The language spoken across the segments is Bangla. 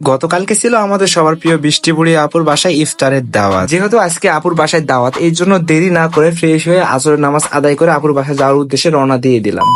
গতকালকে ছিল আমাদের সবার প্রিয় বৃষ্টিপুরি আপুর বাসায় ইফতারের দাওয়াত। যেহেতু আজকে আপুর বাসায় দাওয়াত, এই জন্য দেরি না করে ফ্রেশ হয়ে আসরের নামাজ আদায় করে আপুর বাসায় যাওয়ার উদ্দেশ্যে রওনা দিয়ে দিলাম।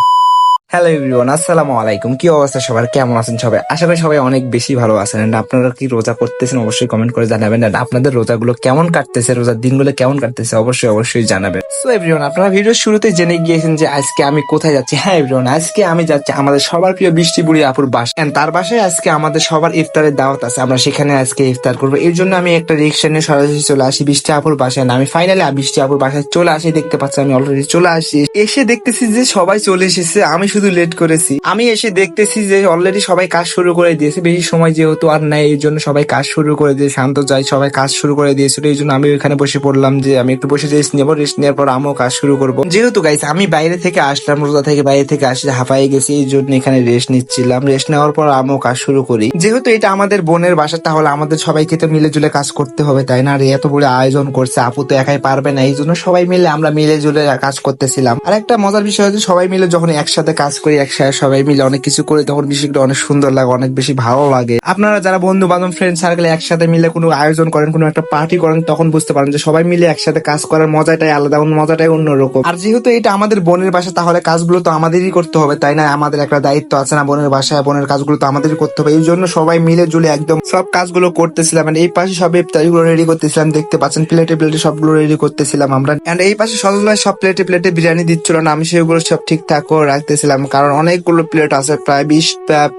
হ্যালো এভরিওয়ান, আসসালামু আলাইকুম। কি অবস্থা সবার, কেমন আছেন সবাই? আশা করি সবাই অনেক বেশি ভালো আছেন। And আপনারা কি রোজা করতেছেন অবশ্যই কমেন্ট করে জানাবেন। And আপনাদের রোজাগুলো কেমন কাটতেছে, রোজার দিনগুলো কেমন কাটতেছে অবশ্যই জানাবেন। সো এভরিওয়ান, আপনারা ভিডিওর শুরুতে জেনে গিয়েছেন যে আজকে আমি কোথায় যাচ্ছি। হ্যাঁ এভরিওয়ান, আজকে আমি যাচ্ছি আমাদের সবার প্রিয় বৃষ্টিপুরি আপুর বাসায়। And তার বাসায় আজকে আমাদের সবার ইফতারের দাওয়াত আছে, আমরা সেখানে আজকে ইফতার করবো। এর জন্য আমি একটা রিক্সা নিয়ে সরাসরি চলে আসি বৃষ্টি আপুর বাসায়। আমি ফাইনালি বৃষ্টি আপুর বাসায় চলে আসি। দেখতে পাচ্ছি আমি অলরেডি চলে আসি। এসে দেখতেছি যে সবাই চলে এসেছে, আমি শুধু লেট করেছি। আমি এসে দেখতেছি যে অলরেডি সবাই কাজ শুরু করে দিয়েছে। বেশি সময় যেহেতু আর নাই, এই জন্য সবাই কাজ শুরু করে দিয়ে শান্ত যায়, সবাই কাজ শুরু করে দিয়েছিল। এই জন্য আমি ওইখানে বসে পড়লাম যে আমি একটু বসে রেস্ট নেবো। রেস্ট নেওয়ার পর আমিও কাজ শুরু করবো। যেহেতু গাইস আমি বাইরে থেকে আসলাম, রোজা থেকে বাইরে থেকে আসলে হাঁপাই গেছি, এই জন্য এখানে রেস্ট নিচ্ছিলাম। রেস্ট নেওয়ার পর আমিও কাজ শুরু করি। যেহেতু এটা আমাদের বোনের বাসা, তাহলে আমাদের সবাইকে তো মিলে জুলে কাজ করতে হবে, তাই না? আর এত বড় আয়োজন করছে, আপু তো একাই পারবে না, এই জন্য সবাই মিলে আমরা মিলে জুলে কাজ করতেছিলাম। আর একটা মজার বিষয় হচ্ছে সবাই মিলে যখন একসাথে কাজ করি, একসাথে সবাই মিলে অনেক কিছু করি, তখন বিষয়টা অনেক সুন্দর লাগে, অনেক বেশি ভালো লাগে। আপনারা যারা বন্ধু বান্ধব ফ্রেন্ড সার্কেল একসাথে মিলে কোনো আয়োজন করেন, কোনো একটা পার্টি করেন, তখন বুঝতে পারেন যে সবাই মিলে একসাথে কাজ করার মজাটাই আলাদা, মজাটাই অন্যরকম। আর যেহেতু এটা আমাদের বোনের বাসা, তাহলে কাজগুলো তো আমাদেরই করতে হবে, তাই না? আমাদের একটা দায়িত্ব আছে না, বোনের বাসায় বোনের কাজগুলো তো আমাদেরই করতে হবে। এই জন্য সবাই মিলে জুলে একদম সব কাজগুলো করতেছিলাম। এই পাশে সব ইফতারিগুলো রেডি করতেছিলাম, দেখতে পাচ্ছেন প্লেটে প্লেটে সবগুলো রেডি করতেছিলাম আমরা। এন্ড এই পাশে সজল ভাই সব প্লেটে প্লেটে বিরিয়ানি দিচ্ছিল না, আমি সেগুলো সব ঠিকঠাক করে রাখতেছিলাম, কারণ অনেকগুলো প্লেট আছে, প্রায় 20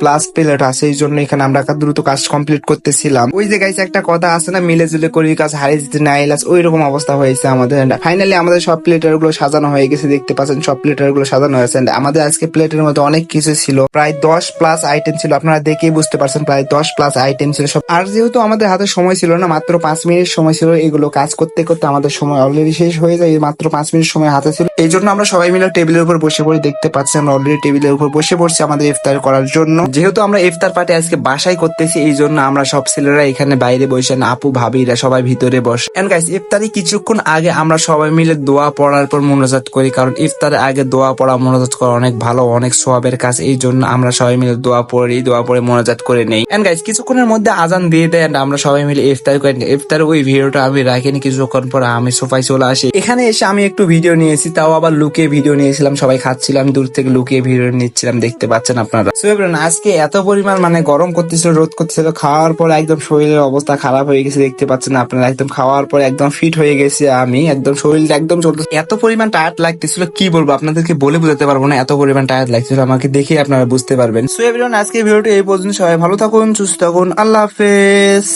প্লাস প্লেট আছে। এই জন্য এখানে আমরা দ্রুত কাজ কমপ্লিট করতেছিলাম। ওই যে গাইছে একটা কথা আছে না, মিলে জুলে করি কাজ, হারিয়ে যেতে না এলাস, ওই রকম অবস্থা হয়েছে আমাদের। ফাইনালি আমাদের সব প্লেটার গুলো সাজানো হয়ে গেছে, দেখতে পাচ্ছেন সব প্লেটার গুলো সাজানো হয়েছে। আমাদের আজকে প্লেটের মধ্যে অনেক কিছু ছিল, প্রায় 10 প্লাস আইটেম ছিল। আপনারা দেখেই বুঝতে পারছেন প্রায় 10 প্লাস আইটেম ছিল সব। আর যেহেতু আমাদের হাতে সময় ছিল না, মাত্র 5 মিনিট সময় ছিল, এগুলো কাজ করতে করতে আমাদের সময় অলরেডি শেষ হয়ে যায়। মাত্র 5 মিনিট সময় হাতে ছিল, এই জন্য আমরা সবাই মিলে টেবিলের উপর বসে পড়ি। দেখতে পাচ্ছি আমরা অলরেডি টেবিলের উপর বসে পড়ছি আমাদের ইফতার করার জন্য। যেহেতু আমরা ইফতার পার্টি আজকে বাসায় করতেছি, এই জন্য আমরা সব ছেলেরা এখানে বাইরে বসে, আপু ভাবিরা সবাই ভিতরে বসে। এন্ড গাইস, ইফতারি কিছুক্ষণ আগে আমরা সবাই মিলে দোয়া পড়ার পর মোনাজাত করি, কারণ ইফতারের আগে দোয়া পড়া মোনাজাত করা অনেক ভালো, অনেক সওয়াবের কাজ। এই জন্য আমরা সবাই মিলে দোয়া পড়ি, দোয়া পড়ে মোনাজাত করে নেই। এন্ড গাইস, কিছুক্ষণের মধ্যে আজান দিয়ে দেয়, and আমরা সবাই মিলে ইফতার করি। ইফতারের ওই ভিডিওটা আমি রাখিনি, কিছুক্ষণ পর আমি সোফায় চলে আসি। এখানে এসে আমি একটু ভিডিও নিয়েছি, তাও আবার লুকিয়ে ভিডিও নিয়েছিলাম। সবাই খাচ্ছিল, আমি দূর থেকে লুকিয়ে ভিডিও নিচ্ছিলাম, দেখতে পাচ্ছেন আপনারা। সো এভরিওয়ান, আজকে এত পরিমাণ গরম করতেছিল, রোদ করতেছিল, খাওয়ার পর একদম শরীরের অবস্থা খারাপ হয়ে গেছে, দেখতে পাচ্ছেন আপনারা। একদম খাওয়ার পর একদম ফিট হয়ে গেছে আমি, একদম শরীরটা একদম চলতেছে। এত পরিমাণ টায়ার্ড লাগতেছিল, কি বলবো আপনাদেরকে, বলে বোঝাতে পারবো না, এত পরিমাণ টায়ার্ড লাগছিল। আমাকে দেখে আপনারা বুঝতে পারবেন। সো এভরিওয়ান, আজকে ভিডিওটা এই পর্যন্ত। সবাই ভালো থাকুন, সুস্থ থাকুন, আল্লাহ হাফেজ।